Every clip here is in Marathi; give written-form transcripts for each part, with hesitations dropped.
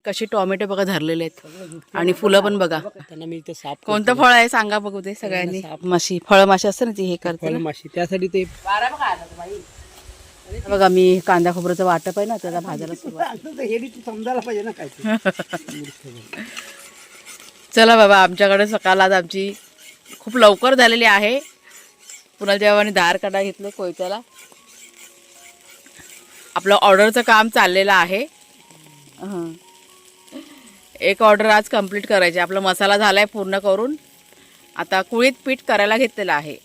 कशी टोमॅटो बघा धरलेले आहेत आणि फुलं पण बघा. त्यांना मी ते साफ कोणतं फळ आहे सांगा बघू ते सगळ्यांनी. माशी फळमाशी असते ना ती हे करते ना. माशी त्यासाठी ते बघा मी कांदा खोबऱ्याचं वाटप आहे ना त्याला भाजायला सुरुवात. हे समजायला पाहिजे ना काय. चला बाबा आमच्याकडे सकाळ आज आमची खूप लवकर झालेली आहे. पुन्हा जेव्हा आणि धार काढा घेतलं कोयत्याला. आपलं ऑर्डरचं काम चाललेलं आहे. एक ऑर्डर आज कंप्लीट करायची. आपला मसाला झालाय पूर्ण करून. आता कुळीत पीठ करायला घेतलेलं आहे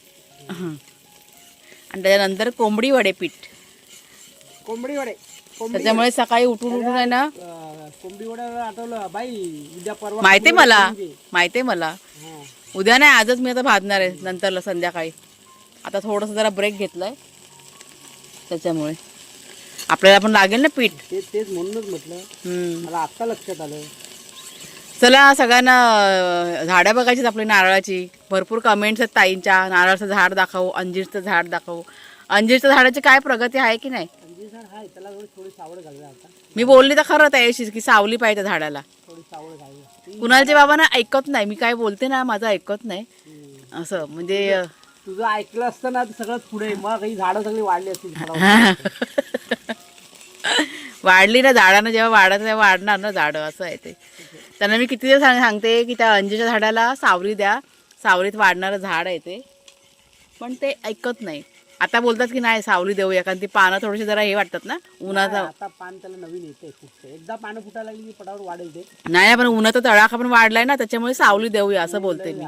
आणि त्याच्यानंतर कोंबडी वडे पीठ. कोंबडी वडे त्याच्यामुळे सकाळी उठून आहे ना. कोंबडी वडे आठवलं बाई उद्या परवा माहितीये मला उद्या नाही आजच मी आता भाजणार आहे नंतरला संध्याकाळी. आता थोडंसं जरा ब्रेक घेतलाय त्याच्यामुळे आपल्याला पण लागेल ना पीठ. तेच म्हणूनच म्हटलं मला आत्ता लक्षात आलं. चला सगळ्यांना झाडं बघायचीच आपली नारळाची. भरपूर कमेंट्स आहेत ताईंच्या. नारळाचं झाड दाखवू, अंजीरचं झाड दाखवू. अंजीरच्या झाडाची काय प्रगती आहे की नाही. अंजीर झाड आहे त्याला थोडी सावड घालूया आता. मी बोलली तर खरं त्याशी की सावली पाहिजे झाडाला. थोडी सावड घालूया. कुणालचे बाबा ना ऐकत नाही. मी काय बोलते ना माझं ऐकत नाही असं. म्हणजे तुझं ऐकलं असतं ना सगळं पुढे मग ही झाडं सगळी वाढली असतील. वाढली ना झाडानं जेव्हा वाढत तेव्हा वाढणार ना झाडं. असं आहे ते. त्यांना मी किती दिवस सांगते की त्या अंजीरच्या झाडाला सावली द्या. सावलीत वाढणारं झाड आहे ते. पण ते ऐकत नाही. आता बोलतात की नाही सावली देऊया कारण ती पानं थोडीशी जरा हे वाटतात ना उन्हाचा. आता पान त्याला नवीन येते फुटते. एकदा पानं फुटायला लागली की पटावर वाढेल ते. नाही पण उन्हाचा तडाखा पण वाढलाय ना त्याच्यामुळे सावली देऊया असं बोलते मी.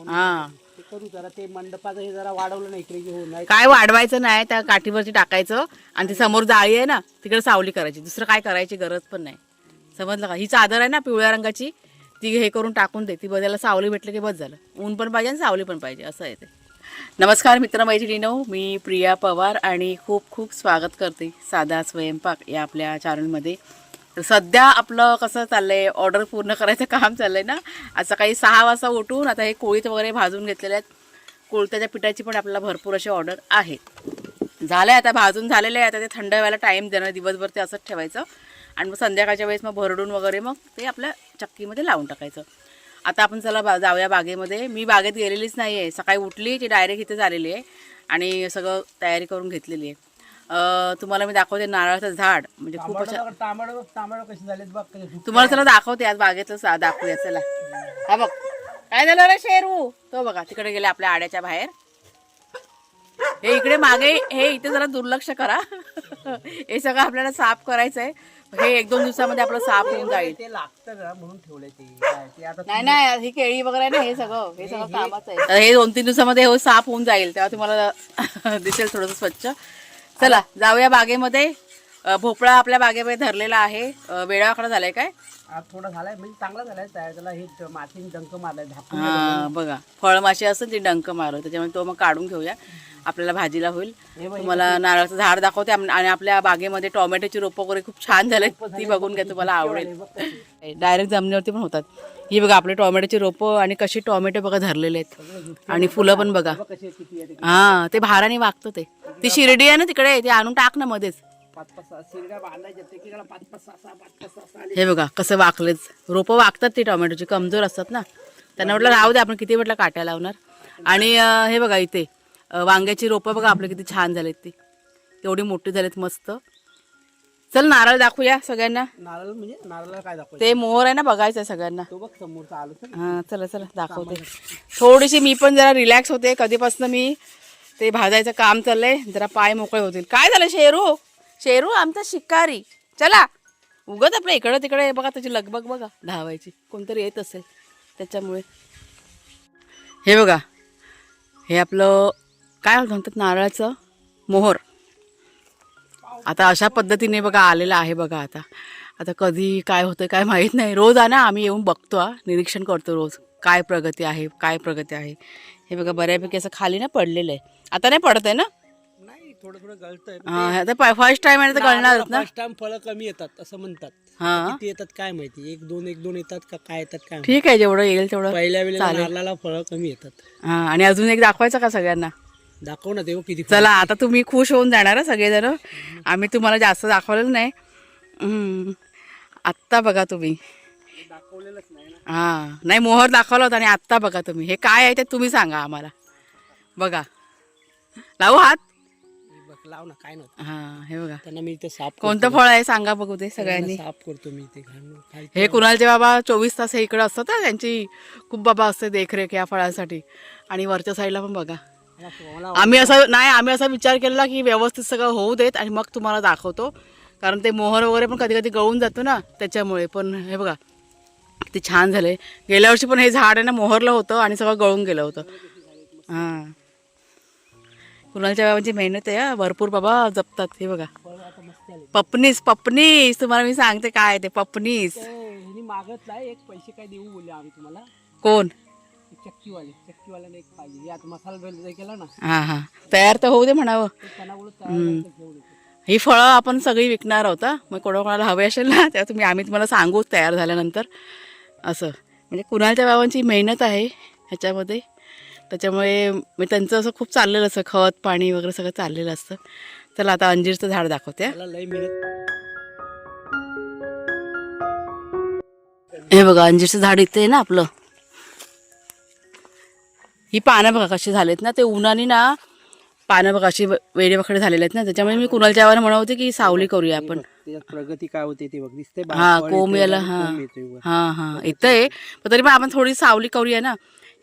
हा ते करू जरा ते मंडपाचं हे जरा वाढवलं नाही इकडे घेऊन नाही. काय वाढवायचं नाही. त्या काठीवरची टाकायचं आणि ती समोर जाळी आहे ना तिकडे सावली करायची. दुसरं काय करायची गरज पण नाही. समजलं का. ही चादर आहे ना पिवळ्या रंगाची ती हे करून टाकून दे. ती बदलायला सावली भेटली की बस झालं. ऊन पण पाहिजे आणि सावली पण पाहिजे असं आहे ते. नमस्कार मित्रमैत्रिणींनो, मी प्रिया पवार आणि खूप खूप स्वागत करते साधा स्वयंपाक या आपल्या चॅनलमध्ये. तर सध्या आपलं कसं चाललंय ऑर्डर पूर्ण करायचं काम चाललंय ना. आज सकाळी 6 वाजता उठून आता हे कोळीत वगैरे भाजून घेतलेले आहेत. कोळत्याच्या पिठाची पण आपल्याला भरपूर अशी ऑर्डर आहे. झालं आहे आता भाजून झालेलं आहे. आता ते थंड व्हायला टाईम देणार. दिवसभर ते असंच ठेवायचं आणि मग संध्याकाळच्या वेळेस मग भरडून वगैरे मग ते आपल्या चक्कीमध्ये लावून टाकायचं. आता आपण चला जाऊया बागेमध्ये. मी बागेत गेलेलीच नाही आहे. सकाळी उठली ती डायरेक्ट इथे झालेली आहे आणि सगळं तयारी करून घेतलेली आहे. तुम्हाला मी दाखवते नारळाचं झाड. म्हणजे खूप तांबडं कसे झालेत बघ. तुम्हाला चला दाखवते आज बागेतलं दाखवूया चला. हा बघ काय झालं रे शेरू. तो बघा तिकडे गेले आपल्या आड्याच्या बाहेर. हे इकडे मागे हे इथे जरा दुर्लक्ष करा. हे सगळं आपल्याला साफ करायचं आहे. हे 1-2 दिवसामध्ये आपलं साफ होऊन जाईल. ते लागतं ना म्हणून ठेवलंय ते. नाही ही केळी वगैरे आहे ना हे सगळं कामाचं आहे. हे 2-3 दिवसामध्ये हे साफ होऊन जाईल तेव्हा तुम्हाला दिसेल थोडंसं स्वच्छ. चला जाऊया बागेमध्ये. भोपळा आपल्या बागेमध्ये धरलेला आहे. वेळाकडे झालाय काय आज थोडा झालाय म्हणजे चांगला झालाय. त्याला हे मातीने डंक मारलाय. बघा फळमाशी असं ती डंक मारलं त्याच्यामुळे तो मग काढून घेऊया. आपल्याला भाजीला होईल. तुम्हाला नारळाचं झाड दाखवते आणि आपल्या बागेमध्ये टोमॅटोची रोपं वगैरे खूप छान झाले. ती बघून घ्या तुम्हाला आवडेल. डायरेक्ट जमिनीवरती पण होतात. ही बघा आपले टोमॅटोची रोपं आणि कशी टोमॅटो बघा धरलेले आहेत आणि फुलं पण बघा. हा ते भाराने वागतं ते. ती शिर्डी आहे ना तिकडे ते आणून टाक ना मध्येच. हे बघा कसं वाकलेच. रोपं वागतात ती टोमॅटोची कमजोर असतात ना. त्यांना म्हटलं राहू दे आपण किती म्हटलं काट्या लावणार. आणि हे बघा इथे वांग्याची रोपं बघा आपले किती छान झालेत. ती एवढी मोठी झालीत मस्त. चल नारळ दाखवूया सगळ्यांना. नारळ म्हणजे नारळाला काय दाखवायचं. ते मोहर आहे ना बघायचं सगळ्यांना. तो बघ समोरचा आलो. हा चला दाखवते. थोडीशी मी पण जरा रिलॅक्स होते. कधीपासून मी ते भाजायचं काम चाललंय. जरा पाय मोकळे होतील. काय झालं शेरू आमचा शिकारी. चला उगत आपल्या इकडं तिकडे बघा त्याची लगबग बघा धावायची. कोणतरी येत असेल त्याच्यामुळे. हे बघा हे आपलं काय म्हणतात नारळाचं मोहर. आता अशा पद्धतीने बघा आलेलं आहे बघा. आता कधी काय होतं काय माहीत नाही. रोज ना आम्ही येऊन बघतो. निरीक्षण करतो रोज काय प्रगती आहे. हे बघा बऱ्यापैकी असं खाली ना पडलेलं आहे. आता नाही पडत आहे ना. थोडं गळतंय. आता फर्स्ट टाइम आहे तर गळणार ना. फर्स्ट टाइम फळं कमी येतात असं म्हणतात. किती येतात काय माहिती. 1-2 येतात का काय येतात काय. ठीक आहे जेवढं येईल तेवढं. पहिल्या वेळेला नारळाला फळं कमी येतात. आणि अजून एक दाखवायचं का सगळ्यांना. दाखव ना तेव्हा किती. चला आता तुम्ही खुश होऊन जाणार सगळेजण. आम्ही तुम्हाला जास्त दाखवलेलं नाही. आत्ता बघा तुम्ही. दाखवलेलंच नाही ना. हा नाही मोहर दाखवला होता आणि आत्ता बघा तुम्ही. हे काय आहे ते तुम्ही सांगा आम्हाला. बघा लावू हात. हे बघ लाव ना, काय नव्हतं. हा हे बघा त्यांना मी इथे साफ कोणतं फळ आहे सांगा बघू ते सगळ्यांनी. साफ करतो मी ते खाली. हे कुणालचे बाबा 24 तास हे इकडे असतात ना, त्यांची खूप बाबा असते देखरेख या फळांसाठी. आणि वरच्या साईडला पण बघा. आम्ही असा विचार केला की व्यवस्थित सगळं होऊ देत आणि मग तुम्हाला दाखवतो. कारण ते मोहर वगैरे पण कधी कधी गळून जातो ना त्याच्यामुळे. पण हे बघा किती छान झाले. गेल्या वर्षी पण हे झाड आहे ना मोहरलं होतं आणि सगळं गळून गेलं होतं. हां कुणालच्या बाबांची मेहनत आहे. भरपूर बाबा जपतात. हे बघा पपनीस तुम्हाला मी सांगते काय ते पपनीस. मागत नाही एक पैसे काय देऊ बोलले आम्ही तुम्हाला. कोण? चक्कीवाल्याने एक पाहिजे. हे आता मसाला वेल केला ना. हा हा तयार तर होऊ दे म्हणावं. ही फळं आपण सगळी विकणार आहोत. मग कोणाला हवे असेल ना तेव्हा आम्ही तुम्हाला सांगू तयार झाल्यानंतर. असं म्हणजे कुणालच्या बाबांची मेहनत आहे ह्याच्यामध्ये. त्याच्यामुळे मी त्यांचं असं खूप चाललेलं असतं. खत पाणी वगैरे सगळं चाललेलं असतं. चला आता अंजीरचं झाड दाखवते. हे बघा अंजीरचं झाड इथे आहे ना आपलं. ही पानं बघा कशी झालेत ना. ते उन्हाने ना पानं बघा अशी वेडेवाकडे झालेले आहेत ना. त्याच्यामुळे मी कुणालच्या बाबांना म्हणत होते की सावली करूया आपण. प्रगती काय होते ते बघ दिसते. हा कोंब याला. हा इथं आहे पण तरी पण आपण थोडी सावली करूया ना.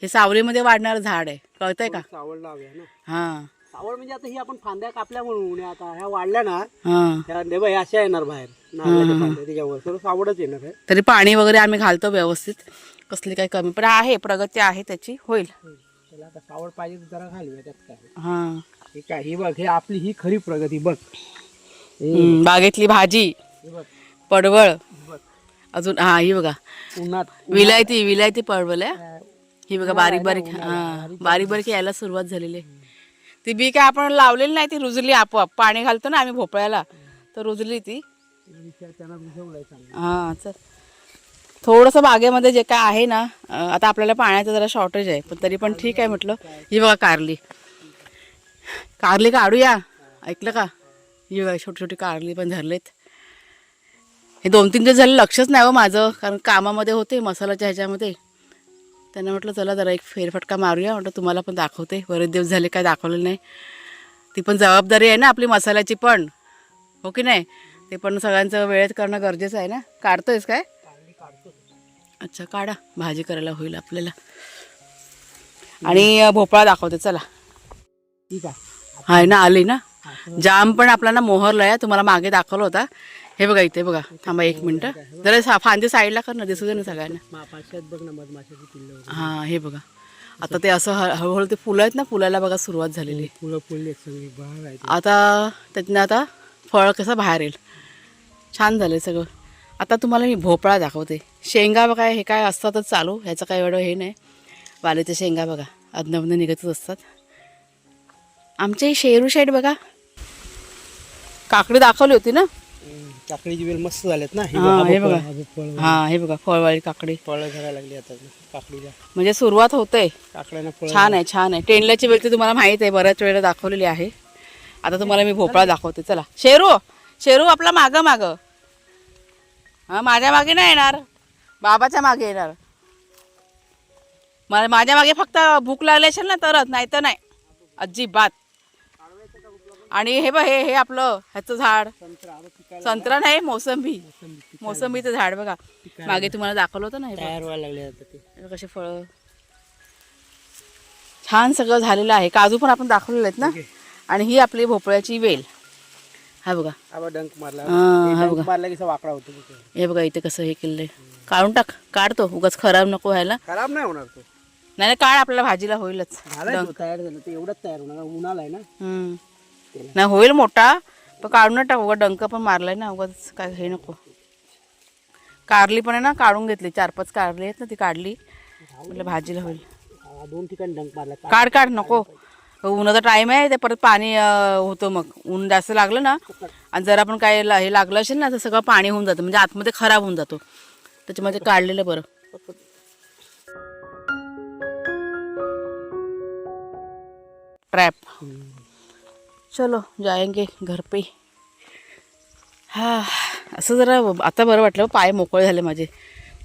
हे सावलीमध्ये वाढणारं झाड आहे कळतंय का. सावळ लावूया ना. हा सावळ म्हणजे आता ही आपण फांद्या कापल्या म्हणून आता ह्या वाढल्या ना. हा अशा येणार बाहेर नारळाच्या फांद्या त्याच्यावर सर्व सावळच येणार आहे. तरी पाणी वगैरे आम्ही घालतो व्यवस्थित. कसली काही कमी पण आहे. प्रगती आहे त्याची होईल. त्याला आता सावळ पाहिजे तर जरा घालूया त्यात काय. हा हे काय ही बघ हे आपली ही खरी प्रगती बघ. बागेतली भाजी पडवळ अजून. हा ही बघा उन्हात विलायती पडवळ आहे. ही बघा बारीक बारीक यायला सुरुवात झालेली आहे. ती बी काय आपण लावलेली नाही. ती रुजली आपोआप. पाणी घालतो ना आम्ही भोपळ्याला तर रुजली ती. हा चल थोडंसं बागेमध्ये जे काय आहे ना आता आपल्याला पाण्याचं जरा शॉर्टेज आहे पण तरी पण ठीक आहे म्हटलं. ही बघा कारली काढूया. ऐकलं का. ही बघा छोटी छोटी कारली पण धरलेत. हे 2-3 दिवस झाले लक्षच नाही हो माझं. कारण कामामध्ये होते मसाल्याच्या ह्याच्यामध्ये. त्यांना म्हटलं चला जरा एक फेरफटका मारूया. म्हटलं तुम्हाला पण दाखवते. बरेच दिवस झाले काय दाखवलेलं नाही. ती पण जबाबदारी आहे ना आपली मसाल्याची पण. हो की नाही. ते पण सगळ्यांचं वेळेत करणं गरजेचं आहे ना. काढतोयस काय. अच्छा काढा भाजी करायला होईल आपल्याला. आणि भोपळा दाखवते चला. ठीक आहे आहे ना आली ना. जाम पण आपल्याला मोहरला आहे. तुम्हाला मागे दाखवलं होता. हे बघा इथे बघा. थांबा 1 मिनिट जरा फांदी साईडला कर ना दिसू दे ना सगळ्यांना. हा हे बघा आता ते असं हळूहळू ते फुलं आहेत ना. फुलाला बघा सुरुवात झालेली. फुलं फुलली सगळी. आता त्यातनं आता फळ कसं बाहेर येईल. छान झालं सगळं. आता तुम्हाला मी भोपळा दाखवते. शेंगा बघा हे काय असतातच चालू. ह्याचं काय एवढं हे नाही. वालेच्या शेंगा बघा अदनमधनं निघतच असतात. आमच्या ही शेरू शेड बघा. काकडी दाखवली होती ना. काकडीची वेल मस्त झाल्यात ना. हे बघा हा हे बघा फळवाळी काकडी फळं धरायला लागली आता काकडीला. म्हणजे सुरुवात होते. काकड्यांना फळ छान आहे. टेंडल्याची वेल ती तुम्हाला माहित आहे बऱ्याच वेळेला दाखवलेली आहे. आता तुम्हाला मी भोपळा दाखवते चला. शेरू आपला माग हा माझ्या मागे नाही येणार. बाबाच्या मागे येणार. माझ्या मागे फक्त भूक लागली असेल ना तरच. नाही तर नाही अजिबात. आणि हे बघ हे आपलं ह्याचं झाड. संत्रा नाही मोसंबीचं झाड बघा. मागे तुम्हाला दाखवलं होतं ना. हे तयार व्हायला लागले आता ते कसे फळं छान सगळं झालेलं आहे. काजू पण आपण दाखवलेले आहेत ना. आणि ही आपली भोपळ्याची वेल. हा बघा डंक मारला. हा बघा मारला की वाकडा होतो. हे बघा इथे कसं हे केलंय. काढून काढतो उगाच खराब नको व्हायला. खराब नाही होणार तो. नाही काढ आपल्याला भाजीला होईलच. तयार झालं ते एवढंच तयार होणार. उन्हाला आहे ना. नाही होईल मोठा पण काढून टाक. उगा डंक पण मारलाय ना उगाच काय हे नको. कारली पण आहे ना काढून घेतली. 4-5 कारली आहेत ना ती काढली. म्हटलं भाजीला होईल. 2 ठिकाणी डंक मारला. काढ नको. उन्हाचा टाइम आहे ते परत पाणी होतं. मग ऊन जास्त लागलं ना आणि जर आपण काय हे लागलं असेल ना तर सगळं पाणी होऊन जातं. म्हणजे आतमध्ये खराब होऊन जातो. त्याच्यामध्ये काढलेलं बरं. ट्रैप चलो जाएंगे घर पे. हाँ असं जरा आता बरं वाटलं, पाय मोकळे झाले माझे.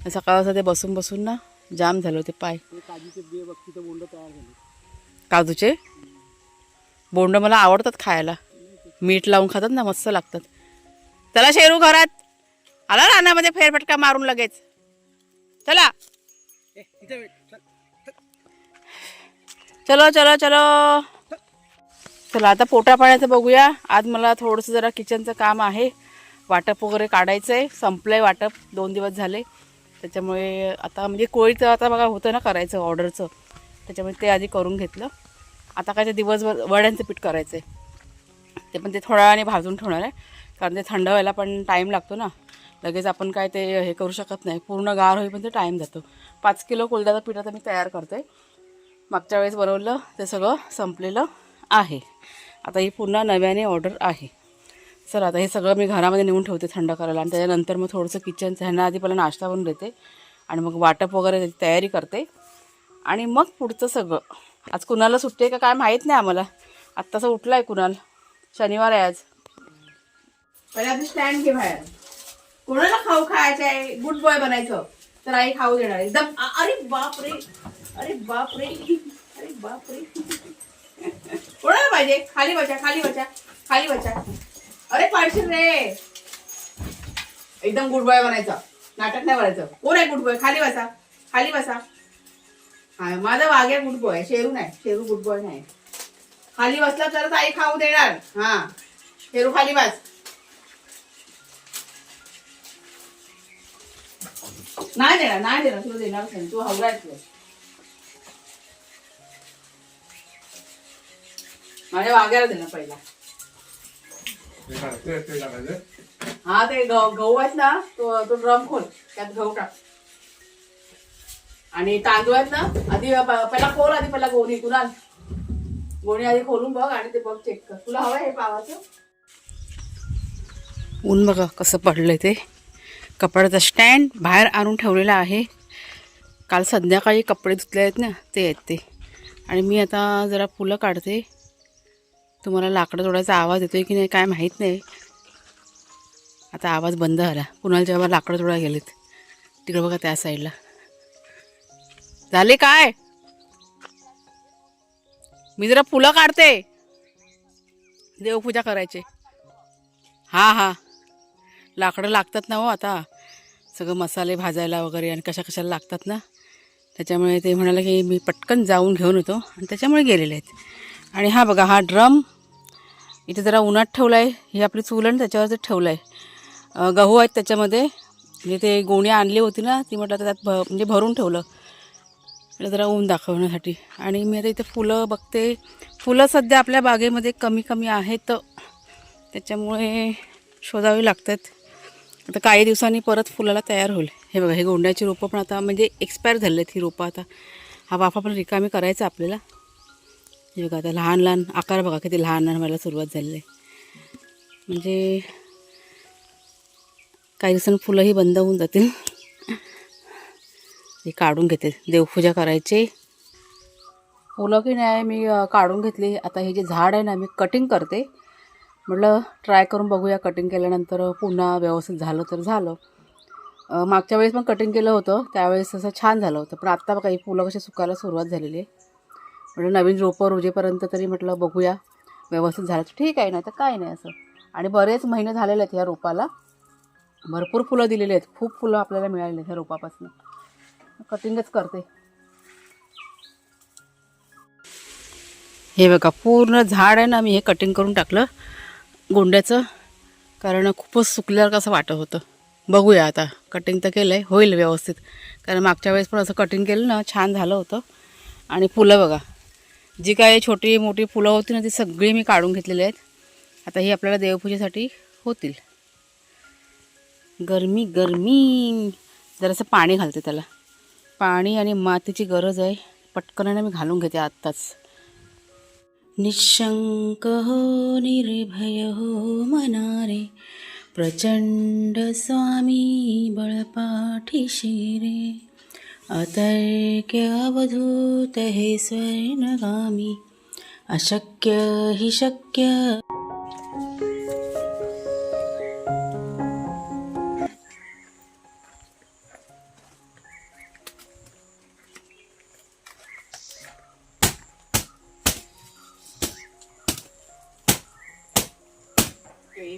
सकाळचं ते बसून बसून ना जाम झालं ते पाय. काजूचे बिये बघ तिथं बोंड तयार झाले. काजूचे बोंड मला आवडतात खायला, मीठ लावून खातात ना, मस्त लागतात. चला शेरू घरात आला, रानामध्ये फेरफटका मारून लगेच. चला तिथं चलो चलो चलो. चला आता पोटा पाण्याचं बघूया. आज मला थोडंसं जरा किचनचं काम आहे, वाटप वगैरे काढायचं आहे. संपलंय वाटप, 2 दिवस झाले. त्याच्यामुळे आता म्हणजे कोळीचं आता बघा होतं ना करायचं ऑर्डरचं, त्याच्यामुळे ते आधी करून घेतलं. आता काय ते दिवसभर वड्यांचं पीठ करायचं आहे, ते पण ते थोड्या वेळाने भाजून ठेवणार आहे, कारण ते थंड व्हायला पण टाईम लागतो ना. लगेच आपण काय ते हे करू शकत नाही, पूर्ण गार होईपर्यंत ते टाईम जातो. 5 किलो कुलड्याचं पीठ आता मी तयार करते. मागच्या वेळेस बनवलं ते सगळं संपलेलं आहे. आता ही पुन्हा नव्याने ऑर्डर आहे. चला आता हे सगळं मी घरामध्ये नेऊन ठेवते थंड करायला, आणि त्याच्यानंतर मग थोडंसं किचनचं ह्यांना आधी पहिला नाश्ता बनवून देते, आणि मग वाटप वगैरे त्याची तयारी करते, आणि मग पुढचं सगळं. आज कुणाला सुट्टी आहे का काय माहीत नाही आम्हाला. आत्ताचं उठला आहे कुणाल, शनिवार आहे आज. पहिला आधी स्टँड घे बाहेर. कोणाला खाऊ खायचं आहे, गुड बॉय बनायचं तर आई खाऊ देणार एकदम. अरे बापरे, अरे बापरे, अरे बापरे. कोणाला पाहिजे, खाली बचा, खाली बचा, खाली बचा. अरे पाडशील रे. एकदम गुड बॉय बनायचं, नाटक नाही करायचं. कोण आहे गुड बॉय, खाली बसा, खाली बसा. हा माझा वाघ आहे गुड बॉय, शेरू नाही, शेरू गुड बॉय नाही. खाली बसला तरच आई खाऊ देणार. हा शेरू खाली बस. नाही देणार, नाही देणार, तुला देणारच नाही, तू हवरायच. माझ्या वाघ्याला देणार पहिला. हा ते गहू आहेत ना, तो ड्रम खोल, त्यात गहू टाक. आणि तांदूळ आहेत ना, आधी पहिला खोल, आधी पहिला गोणी. कुणाल गोणी आधी खोलून बघ, आणि ते बघ चेक कर, तुला हवं हे पावाचं. ऊन बघा कसं पडलंय. ते कपड्याचा स्टँड बाहेर आणून ठेवलेला आहे. काल संध्याकाळी कपडे धुतले आहेत ना, ते आहेत ते. आणि मी आता जरा फुलं काढते. तुम्हाला लाकडं तोडायचा आवाज येतोय की नाही काय माहीत नाही. आता आवाज बंद झाला. कुणाला जेव्हा लाकडं तोडायला गेलेत तिकडे बघा त्या साईडला. झाले काय, मी जरा फुलं काढते, देवपूजा करायचे. हां हां लाकडं लागतात ना हो, आता सगळं मसाले भाजायला वगैरे आणि कशाला लागतात ना, त्याच्यामुळे ते म्हणाले की मी पटकन जाऊन घेऊन येतो, आणि त्याच्यामुळे गेलेले आहेत. आणि हा बघा, हा ड्रम इथे जरा उन्हात ठेवला आहे. ही आपली चूल त्याच्यावरती ठेवलं आहे. गहू आहेत त्याच्यामध्ये, म्हणजे ते गोणी आणली होती ना, ती म्हटलं त्यात म्हणजे भरून ठेवलं जरा ऊन दाखवण्यासाठी. आणि मी आता इथे फुलं बघते. फुलं सध्या आपल्या बागेमध्ये कमी कमी आहेत, त्याच्यामुळे शोधावी लागतात. आता काही दिवसांनी परत फुलाला तयार होईल. हे बघा, हे गोंड्याची रोपं पण आता म्हणजे एक्सपायर झाले आहेत ही रोपं. आता हा वाफा पण रिकामी करायचा आपल्याला. हे बघा आता लहान लहान आकार बघा, किती लहान लहान व्हायला सुरुवात झालेली आहे. म्हणजे काही दिवसांनी फुलंही बंद होऊन जातील. हे काढून घेते, देवपूजा करायचे. फुलं की नाही मी काढून घेतली. आता हे जे झाड आहे ना, मी कटिंग करते. म्हटलं ट्राय करून बघूया, कटिंग केल्यानंतर पुन्हा व्यवस्थित झालं तर झालं. मागच्या वेळेस पण कटिंग केलं होतं, त्यावेळेस असं छान झालं होतं. पण आत्ता बघा ही फुलं कशी सुकायला सुरुवात झालेली आहे. म्हटलं नवीन रोपं रोजेपर्यंत तरी म्हटलं बघूया, व्यवस्थित झालं तर ठीक आहे, नाही तर काय नाही असं. आणि बरेच महिने झालेले आहेत ह्या रोपाला, भरपूर फुलं दिलेली आहेत, खूप फुलं आपल्याला मिळालेली आहेत ह्या रोपापासून. कटिंगच करते. हे बघा पूर्ण झाड आहे ना, मी हे कटिंग करून टाकलं गोंड्याचं, कारण खूपच सुकल्यावर कसं वाटत होतं. बघूया आता, कटिंग तर केलं आहे, होईल व्यवस्थित. कारण मागच्या वेळेस पण असं कटिंग केलं ना, छान झालं होतं. आणि फुलं बघा, जी काही छोटी मोठी फुलं होती ना, ती सगळी मी काढून घेतलेली आहेत. आता ही आपल्याला देवपूजेसाठी होतील. गरमी गरमी, जरासं पाणी घालते त्याला. पाणी आणि मातीची गरज आहे, पटकन मी घालून घेते आत्ताच. निशंक हो निर्भय हो मनारे, प्रचंड स्वामी बळपाठीशी रे. अतर्क्य अवधूत हे स्वर्णगामी, अशक्य हि शक्य.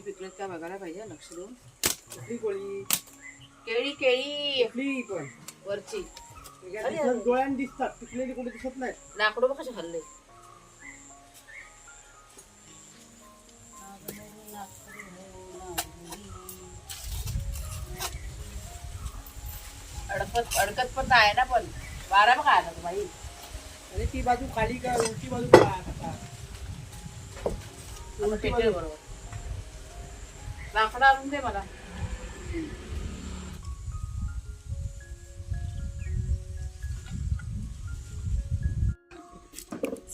पिकलेत का बघायला पाहिजे, लक्ष देऊन. कुठली कोळी केळी केळी कुठली पण वरची डोळ्याने दिसतात, पिकलेली कुठे दिसत नाही. लाकडं बघ कसे हल्ले. अडकत पण नाही ना, पण वारा बघा आला तो बाई. आणि ती बाजू खाली का उलटी बाजू का? बरोबर लाकडं आणून दे मला.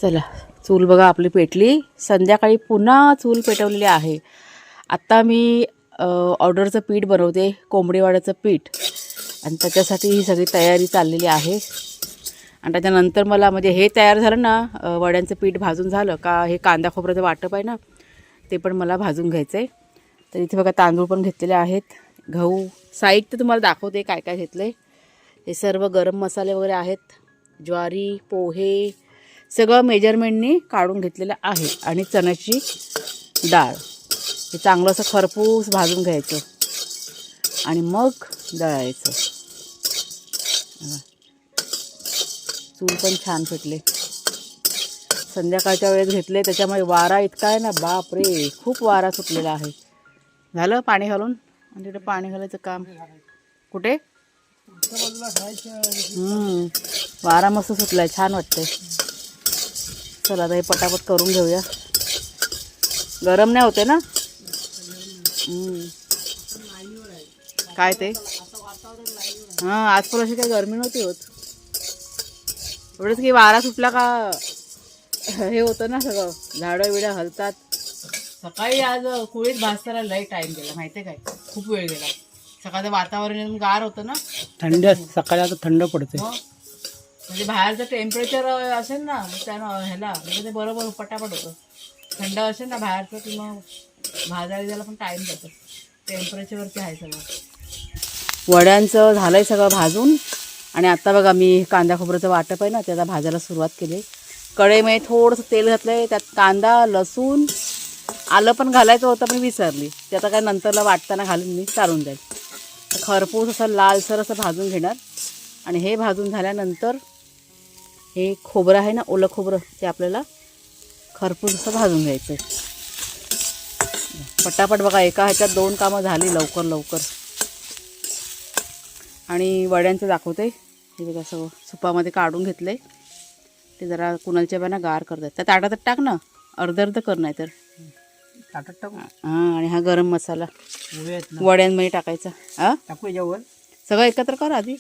चला, चूल बघा आपली पेटली. संध्याकाळी पुन्हा चूल पेटवलेली आहे. आत्ता मी ऑर्डरचं पीठ बनवते, कोंबडीवाड्याचं पीठ, आणि त्याच्यासाठी ही सगळी तयारी चाललेली आहे. आणि त्याच्यानंतर मला म्हणजे हे तयार झालं ना, वड्यांचं पीठ भाजून झालं का हे कांदा खोबऱ्याचं वाटप आहे ना, ते पण मला भाजून घ्यायचं आहे. तर इथे बघा तांदूळ पण घेतलेले आहेत, गहू, साहित्य तुम्हाला दाखवते काय काय घेतलं आहे. हे सर्व गरम मसाले वगैरे आहेत, ज्वारी, पोहे, सगळं मेजरमेंटनी काढून घेतलेलं आहे. आणि चण्याची डाळ हे चांगलं असं खरपूस भाजून घ्यायचं आणि मग दळायचं. चूल पण छान पेटले. संध्याकाळच्या वेळेस घेतले, त्याच्यामुळे वारा इतका आहे ना, बाप रे, खूप वारा सुटलेला आहे. झालं पाणी घालून, आणि तिकडे पाणी घालायचं काम कुठे. वारा मस्त सुटलाय, छान वाटतंय. चला आता हे पटापट करून घेऊया. गरम नाही होते ना. काय ते हां, आज पण अशी काही गरमी नव्हती होत. एवढंच की वारा सुटला का हे होतं ना, सगळं झाडं बिडं हलतात. सकाळी आज कुळीत भाजताना लई टाईम गेला माहिती आहे काय, खूप वेळ गेला. सकाळचं वातावरण एकदम गार होतं ना, थंड सकाळी आता थंड पडते. म्हणजे बाहेरचं टेम्परेचर असेल ना, त्यानं ह्याला म्हणजे ते बरोबर पटापट होतं. थंड असेल ना बाहेरचं की मग भाजायला त्याला पण टाईम जातो. टेम्परेचरवरती आहे सगळं. वड्यांचं झालंय सगळं भाजून. आणि आता बघा मी कांदा खोबऱ्याचं वाटप आहे ना, त्याला भाजायला सुरुवात केली. कढईमध्ये थोडंसं तेल घातलं आहे, त्यात कांदा, लसूण, आलं पण घालायचं होतं पण विसरली. ते आता काय नंतरला वाटताना घालून मी चालून जाईल. तर खरपूस असं लालसर असं भाजून घेणार. आणि हे भाजून झाल्यानंतर हे खोबरं आहे ना, ओलं खोबरं, ते आपल्याला खरपूस असं भाजून घ्यायचं आहे. पटापट बघा, एका ह्याच्यात 2 कामं झाली लवकर लवकर. आणि वड्यांचं दाखवते. हे बघा सगळं सुपामध्ये काढून घेतलं आहे. ते जरा कुणालच्या बाना गार करतात. त्या ताटात टाक ना, अर्ध कर, नाही तर ताटात टाकू. हां. आणि हा गरम मसाला वड्यांमध्ये टाकायचा. हां, टाकू याच्यावर सगळं एकत्र कर आधी.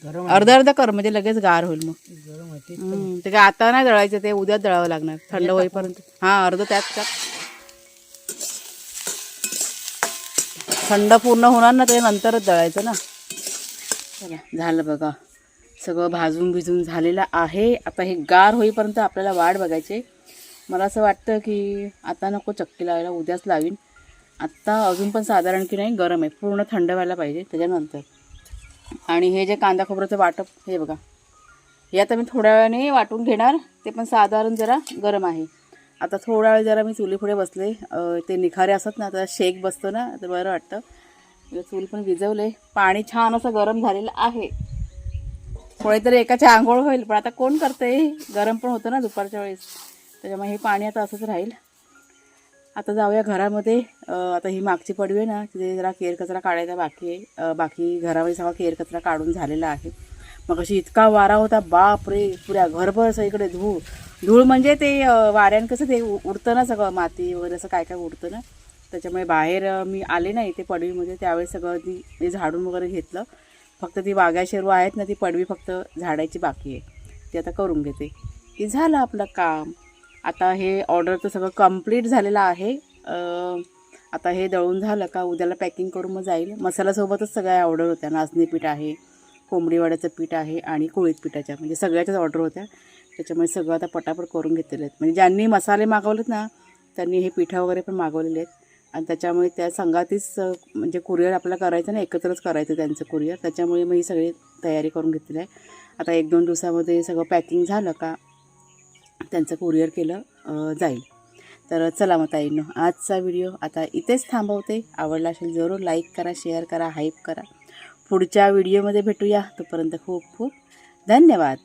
गरम अर्ध कर म्हणजे लगेच गार होईल. मग गरम होते. ते काय आता नाही दळायचं, ते उद्याच दळावं लागणार थंड होईपर्यंत. हां, अर्ध त्यात टाक. थंड पूर्ण होणार ना, ते नंतरच दळायचं ना. चला, झालं बघा, सगळं भाजून भिजून झालेलं आहे. आता हे गार होईपर्यंत आपल्याला वाट बघायची. मला असं वाटतं की आता नको चक्की लावायला, उद्याच लावीन. आत्ता अजून पण साधारण की नाही गरम आहे, पूर्ण थंड व्हायला पाहिजे त्याच्यानंतर. आणि हे जे कांदा खोबऱ्याचं वाटप, हे बघा, हे आता मी थोड्या वेळाने वाटून घेणार. ते पण साधारण जरा गरम आहे. आता थोडा वेळ जरा मी चुलीपुढे बसले. ते निखारे असतात ना, आता शेक बसतो ना, तर बरं वाटतं. चूल पण विजवले. पाणी छान असं गरम झालेलं आहे. कोणीतरी एकाची आंघोळ होईल, पण आता कोण करतंय, गरम पण होतं ना दुपारच्या वेळेस, त्याच्यामुळे हे पाणी आता असंच राहील. आता जाऊया घरामध्ये. आता ही मागची पडवी आहे ना, तिथे जरा केर कचरा काढायचा बाकी आहे. बाकी घरामध्ये सगळा केर कचरा काढून झालेला आहे. मग अशी इतका वारा होता, बाप रे, पुऱ्या घरभर सगळीकडे धूळ म्हणजे ते वाऱ्यानं कसं ते उडतं ना, सगळं माती वगैरे असं काय काय उडतं ना, त्याच्यामुळे बाहेर मी आले ना इथे पडवीमध्ये, त्यावेळेस सगळं ती झाडून वगैरे घेतलं. फक्त ती वाघ्या शेरवा आहेत ना, ती पडवी फक्त झाडायची बाकी आहे, ती आता करून घेते. की झालं आपलं काम. आता हे ऑर्डरचं सगळं कंप्लीट झालेलं आहे. आता हे दळून झालं का उद्याला पॅकिंग करून मग जाईल. मसाल्यासोबतच सगळ्या ऑर्डर होत्या. नाचणी पीठ आहे, कोंबडीवाड्याचं पीठ आहे आणि कुळीत पिठाच्या, म्हणजे सगळ्याच्याच ऑर्डर होत्या. त्याच्यामुळे सगळं आता पटापट करून घेतलेले आहेत. म्हणजे ज्यांनी मसाले मागवलेत ना, त्यांनी हे पिठं वगैरे पण मागवलेले आहेत. आणि त्याच्यामुळे त्या संघातीच म्हणजे कुरिअर आपल्याला करायचं ना, एकत्रच करायचं त्यांचं कुरिअर. त्याच्यामुळे मग ही सगळी तयारी करून घेतलेली आहे. आता 1-2 दिवसामध्ये सगळं पॅकिंग झालं का त्यांचं कुरिअर केलं जाईल. तर चला मग ताईंनो, आजचा व्हिडिओ आता इथेच थांबवते. आवडला असेल जरूर लाईक करा, शेअर करा, हाईप करा. पुढच्या व्हिडिओमध्ये भेटूया. तोपर्यंत खूप खूप धन्यवाद.